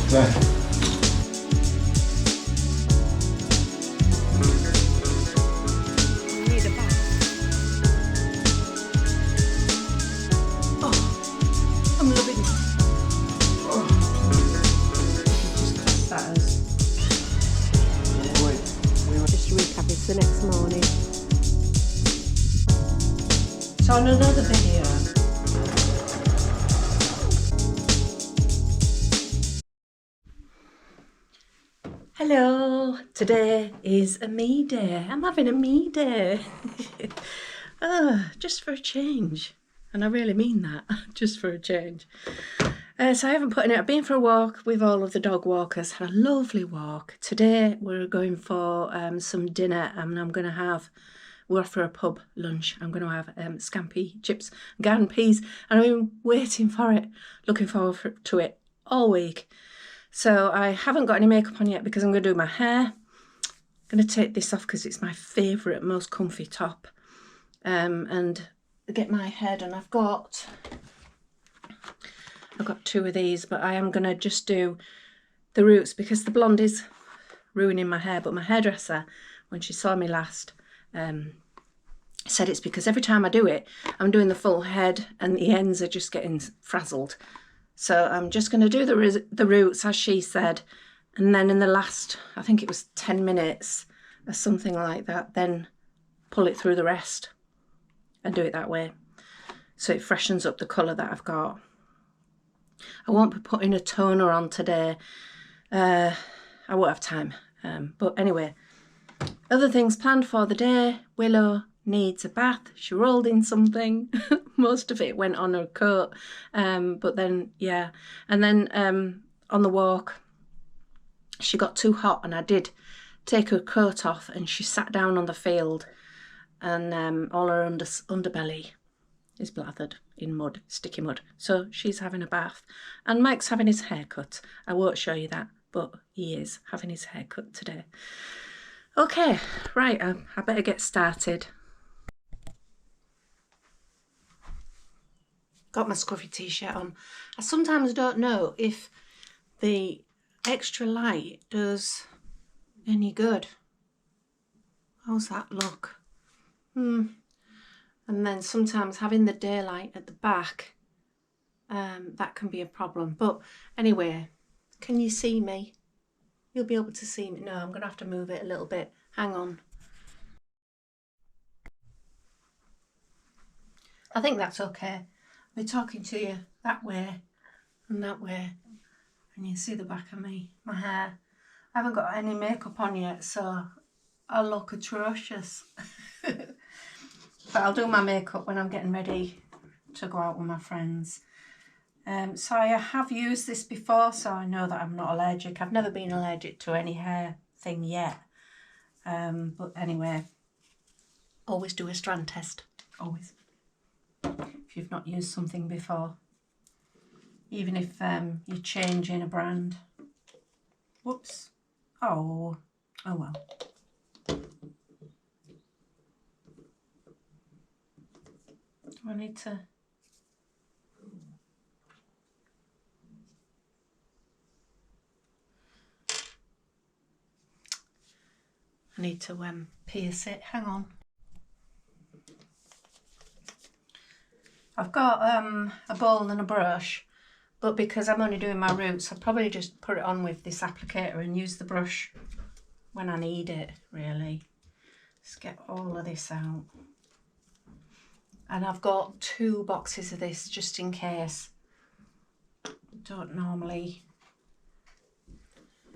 There. Need a bath. Oh, I'm loving it. Just class that as. Just to recap, it's the next morning. So on another video. Hello, today is a me day. I'm having a me day. Just for a change. And I really mean that, just for a change. So I haven't put in it. I've been for a walk with all of the dog walkers, had a lovely walk. Today we're going for some dinner and we're off for a pub lunch. I'm going to have scampi, chips, garden peas, and I've been waiting for it, looking forward to it all week. So I haven't got any makeup on yet because I'm going to do my hair. I'm going to take this off because it's my favourite, most comfy top. And get my hair done. I've got two of these, but I am going to just do the roots because the blonde is ruining my hair. But my hairdresser, when she saw me last, said it's because every time I do it, I'm doing the full head and the ends are just getting frazzled. So I'm just going to do the roots, as she said, and then in the last, I think it was 10 minutes or something like that, then pull it through the rest and do it that way. So it freshens up the colour that I've got. I won't be putting a toner on today. I won't have time. But anyway, other things planned for the day. Willow needs a bath. She rolled in something. Most of it went on her coat. But then, yeah. And then on the walk, she got too hot and I did take her coat off and she sat down on the field and all her underbelly is blathered in mud, sticky mud. So she's having a bath. And Mike's having his hair cut. I won't show you that, but he is having his hair cut today. Okay, right, I better get started. Got my scruffy t-shirt on. I sometimes don't know if the extra light does any good. How's that look? And then sometimes having the daylight at the back, that can be a problem. But anyway, can you see me? You'll be able to see me. No, I'm going to have to move it a little bit. Hang on. I think that's okay. I'll be talking to you that way and that way. And you see the back of me, my hair. I haven't got any makeup on yet, so I look atrocious. But I'll do my makeup when I'm getting ready to go out with my friends. So I have used this before, so I know that I'm not allergic. I've never been allergic to any hair thing yet. But anyway, always do a strand test. Always. If you've not used something before. Even if you're changing a brand. Whoops. Oh well. Do I need to... I need to pierce it. Hang on. I've got a bowl and a brush, but because I'm only doing my roots, I'll probably just put it on with this applicator and use the brush when I need it, really. Let's get all of this out. And I've got 2 boxes of this just in case. Don't normally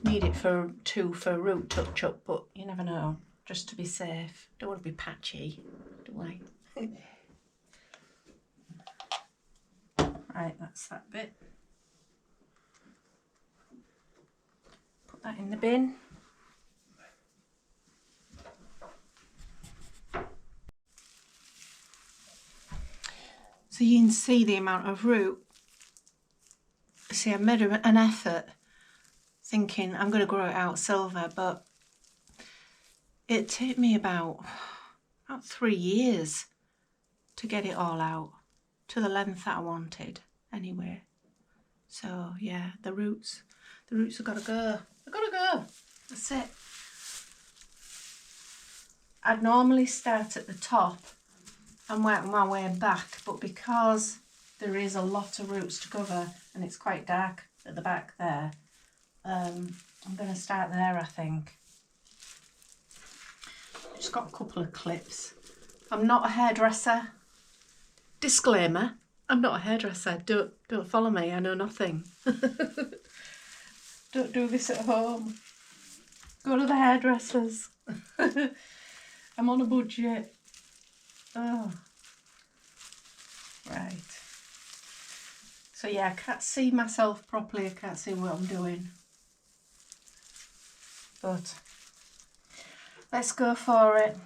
need it for 2 for root touch up, but you never know, just to be safe. Don't want to be patchy, do I? Right, that's that bit. Put that in the bin. So you can see the amount of root. See, I've made an effort thinking I'm going to grow it out silver, but it took me about 3 years to get it all out to the length that I wanted anyway. So yeah, the roots, The roots have got to go. They've got to go. That's it. I'd normally start at the top and work my way back, but because there is a lot of roots to cover and it's quite dark at the back there, I'm going to start there, I think. Just got a couple of clips. I'm not a hairdresser. Disclaimer, I'm not a hairdresser. Don't follow me, I know nothing. Don't do this at home. Go to the hairdressers. I'm on a budget. Oh. Right. So yeah, I can't see myself properly. I can't see what I'm doing. But let's go for it.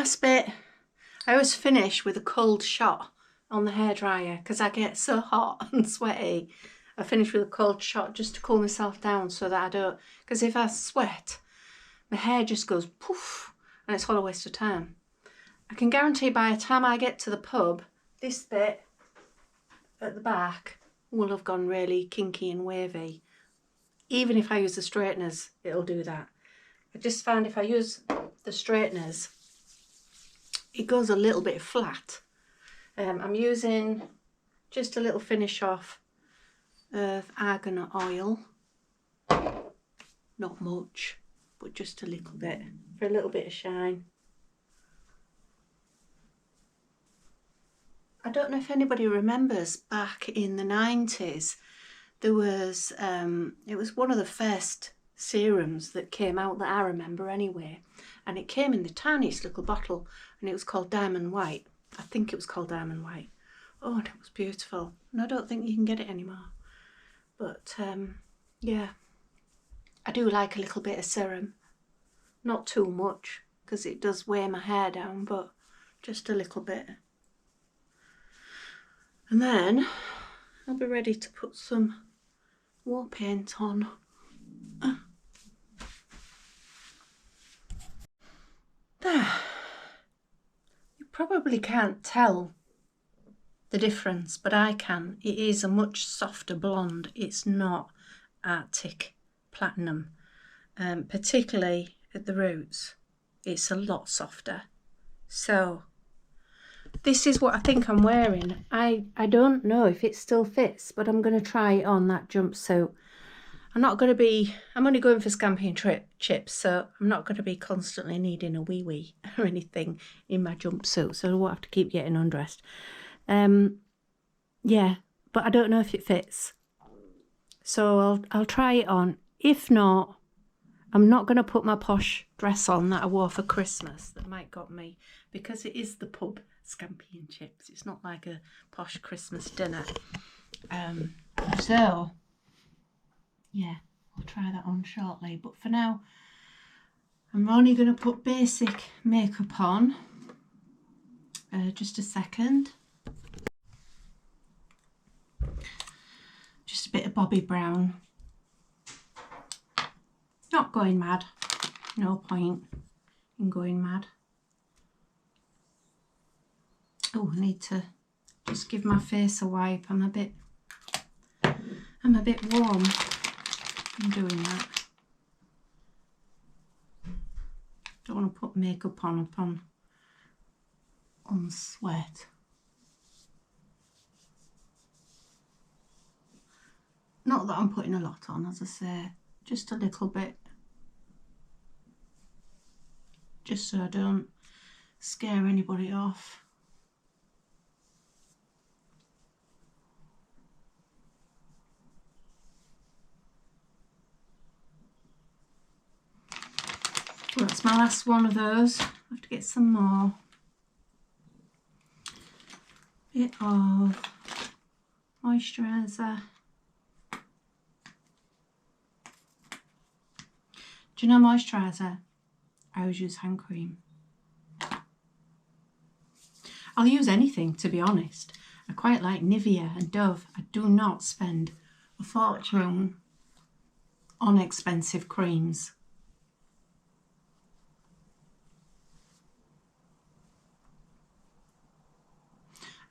last bit, I always finish with a cold shot on the hairdryer because I get so hot and sweaty. I finish with a cold shot just to cool myself down so that I don't, because if I sweat, my hair just goes poof and it's all a waste of time. I can guarantee by the time I get to the pub, this bit at the back will have gone really kinky and wavy. Even if I use the straighteners, it'll do that. I just found if I use the straighteners, it goes a little bit flat. I'm using just a little finish off of argan oil. Not much, but just a little bit for a little bit of shine. I don't know if anybody remembers back in the 90s, there was, it was one of the first serums that came out that I remember anyway. And it came in the tiniest little bottle and it was called Diamond White. I think it was called Diamond White. Oh, and it was beautiful. And I don't think you can get it anymore. But yeah, I do like a little bit of serum. Not too much because it does weigh my hair down, but just a little bit. And then I'll be ready to put some war paint on. There. You probably can't tell the difference, but I can. It is a much softer blonde. It's not Arctic Platinum, particularly at the roots. It's a lot softer. So this is what I think I'm wearing. I don't know if it still fits, but I'm going to try it on that jumpsuit. I'm only going for scampi and chips, so I'm not going to be constantly needing a wee or anything in my jumpsuit, so I won't have to keep getting undressed. Yeah, but I don't know if it fits. So I'll try it on. If not, I'm not going to put my posh dress on that I wore for Christmas that Mike got me, because it is the pub scampi and chips. It's not like a posh Christmas dinner. So yeah, I'll try that on shortly. But for now, I'm only going to put basic makeup on. Just a second. Just a bit of Bobbi Brown. Not going mad. No point in going mad. Oh, I need to just give my face a wipe. I'm a bit warm. I'm doing that. Don't want to put makeup on sweat. Not that I'm putting a lot on, as I say, just a little bit. Just so I don't scare anybody off. Well, that's my last one of those. I have to get some more. Bit of moisturiser. Do you know moisturiser? I always use hand cream. I'll use anything, to be honest. I quite like Nivea and Dove. I do not spend a fortune on expensive creams.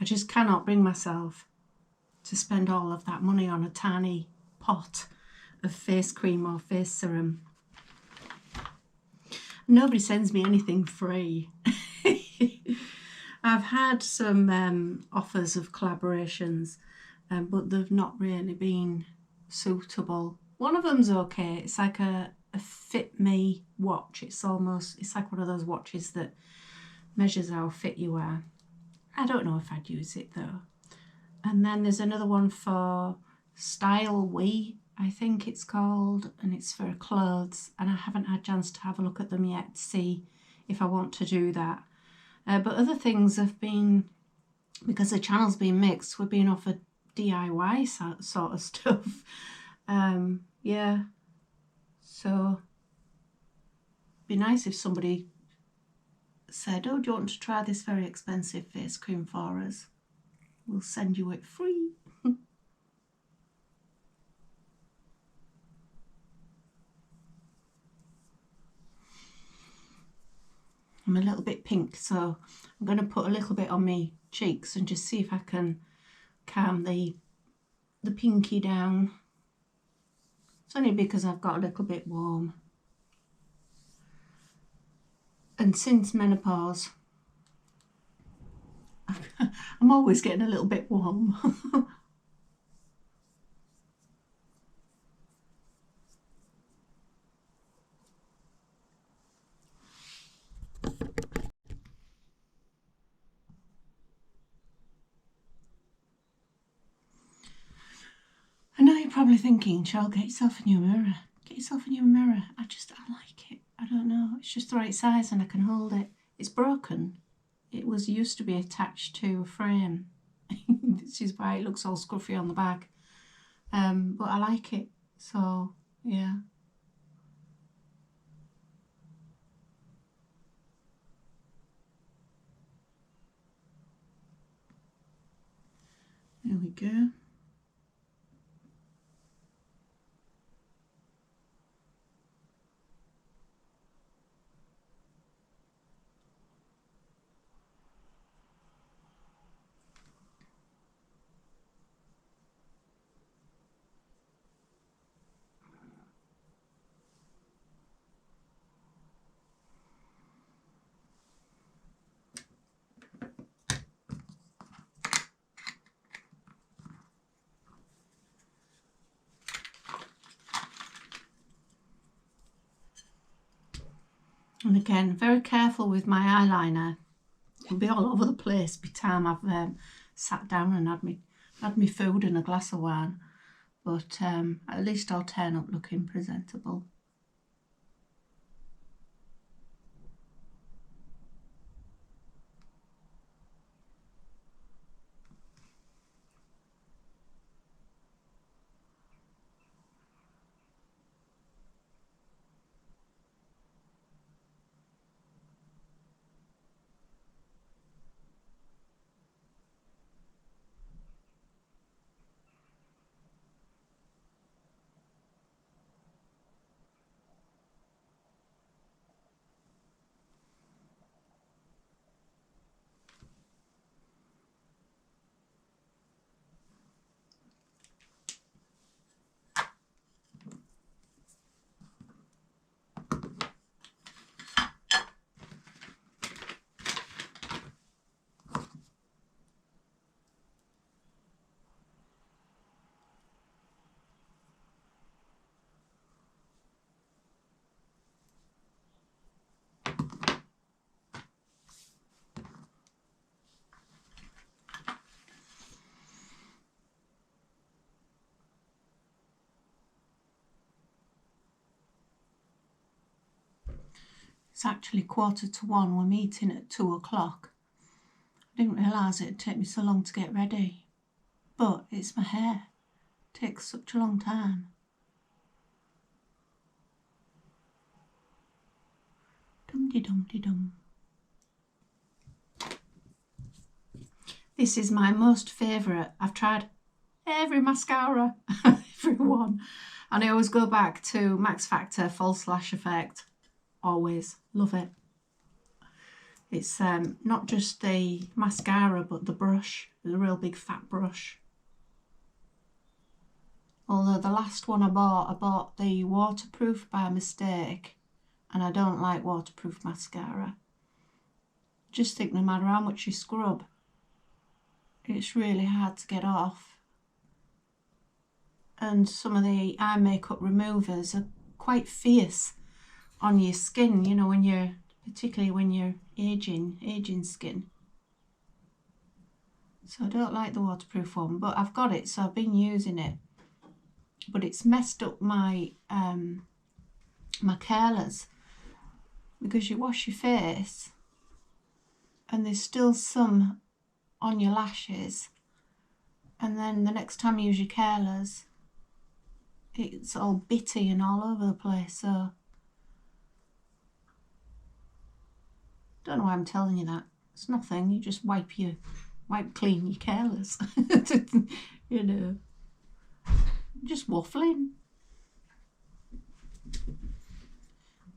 I just cannot bring myself to spend all of that money on a tiny pot of face cream or face serum. Nobody sends me anything free. I've had some offers of collaborations, but they've not really been suitable. One of them's okay. It's like a Fit Me watch. It's like one of those watches that measures how fit you are. I don't know if I'd use it though. And then there's another one for Style We, I think it's called, and it's for clothes, and I haven't had a chance to have a look at them yet to see if I want to do that. But other things have been, because the channel's been mixed, we're being offered DIY sort of stuff. Yeah, so it'd be nice if somebody said, oh, do you want to try this very expensive face cream for us? We'll send you it free. I'm a little bit pink, so I'm going to put a little bit on my cheeks and just see if I can calm the pinky down. It's only because I've got a little bit warm. And since menopause, I'm always getting a little bit warm. I know you're probably thinking, Cheryl, get yourself a new mirror. Get yourself a new mirror. I like it. I don't know. It's just the right size and I can hold it. It's broken. It was used to be attached to a frame. This is why it looks all scruffy on the back. But I like it. So, yeah. There we go. And again, very careful with my eyeliner. It'll be all over the place by the time I've sat down and had me food and a glass of wine. But at least I'll turn up looking presentable. It's actually 1:45. We're meeting at 2 o'clock. I didn't realise it'd take me so long to get ready. But it's my hair. It takes such a long time. Dum-de-dum-de-dum. This is my most favourite. I've tried every mascara, every one. And I always go back to Max Factor False Lash Effect. Always. Love it. It's not just the mascara, but the brush. The real big fat brush. Although the last one I bought the waterproof by mistake. And I don't like waterproof mascara. Just think no matter how much you scrub, it's really hard to get off. And some of the eye makeup removers are quite fierce on your skin, you know, particularly when you're aging skin. So I don't like the waterproof one, but I've got it, so I've been using it. But it's messed up my my curlers, because you wash your face and there's still some on your lashes, and then the next time you use your curlers it's all bitty and all over the place. So Don't know why I'm telling you that. It's nothing. You just wipe clean. You're careless. You know. Just waffling.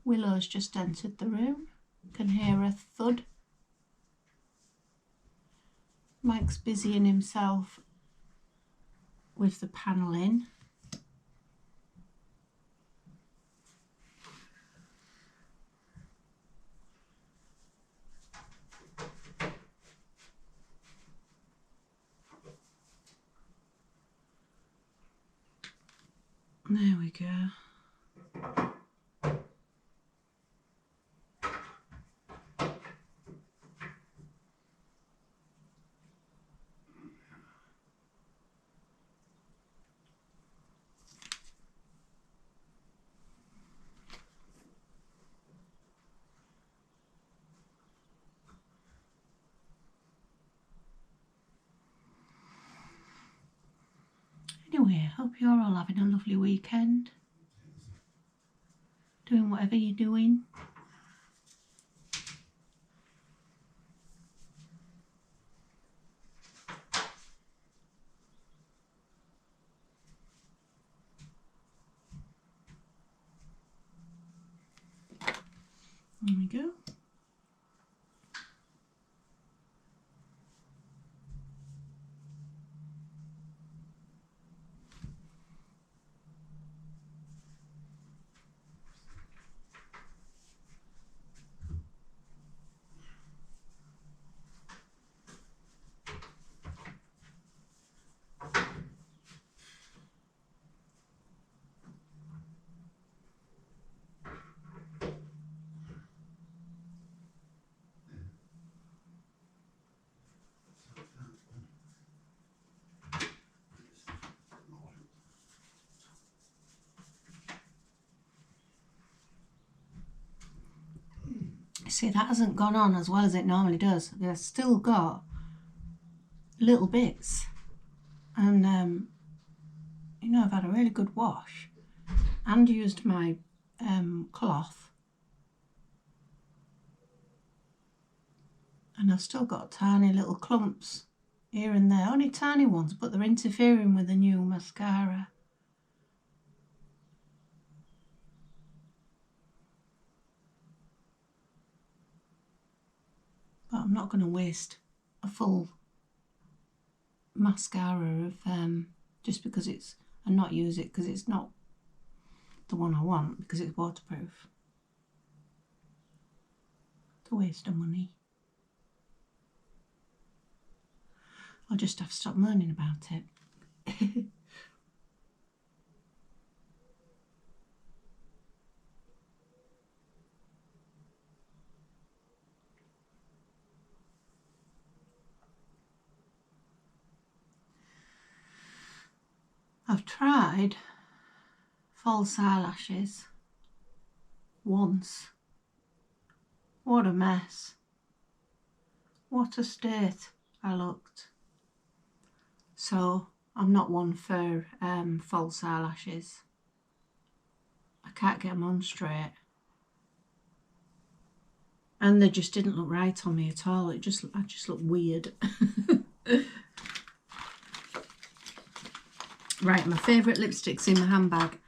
Willow's just entered the room. Can hear a thud. Mike's busying himself with the panelling. There we go. Anyway, hope you're all having a lovely weekend. Doing whatever you're doing. There we go. See, that hasn't gone on as well as it normally does. I've still got little bits, and you know, I've had a really good wash and used my cloth, and I've still got tiny little clumps here and there, only tiny ones, but they're interfering with the new mascara. But I'm not going to waste a full mascara of just because it's, and not use it because it's not the one I want, because it's waterproof. It's a waste of money. I'll just have to stop moaning about it. I've tried false eyelashes once. What a mess. What a state I looked. So I'm not one for false eyelashes. I can't get them on straight. And they just didn't look right on me at all. I just looked weird. Right, my favourite lipstick's in my handbag,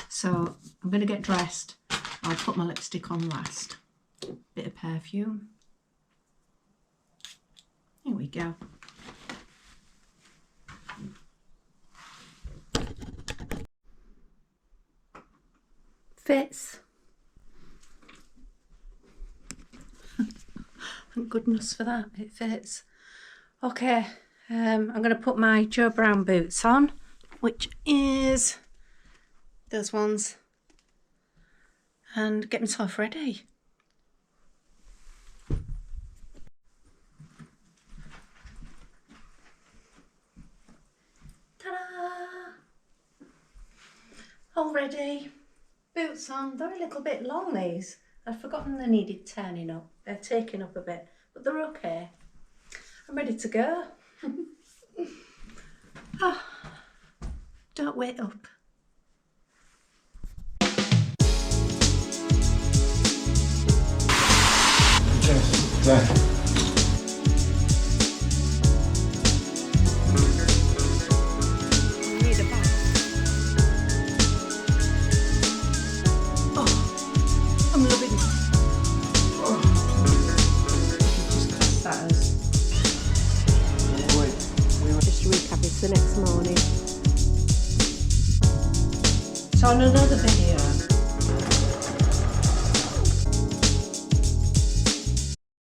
so I'm going to get dressed. I'll put my lipstick on last. Bit of perfume. Here we go. Fits. Thank goodness for that, it fits. Okay, I'm going to put my Joe Brown boots on, which is those ones, and get myself ready. Ta-da! All ready. Boots on. They're a little bit long, these. I'd forgotten they needed turning up. They're taking up a bit, but they're okay. I'm ready to go. Oh. Don't wait up. Yes. I'm loving it. Just class that as. Just recap, it's the next morning. So on another video,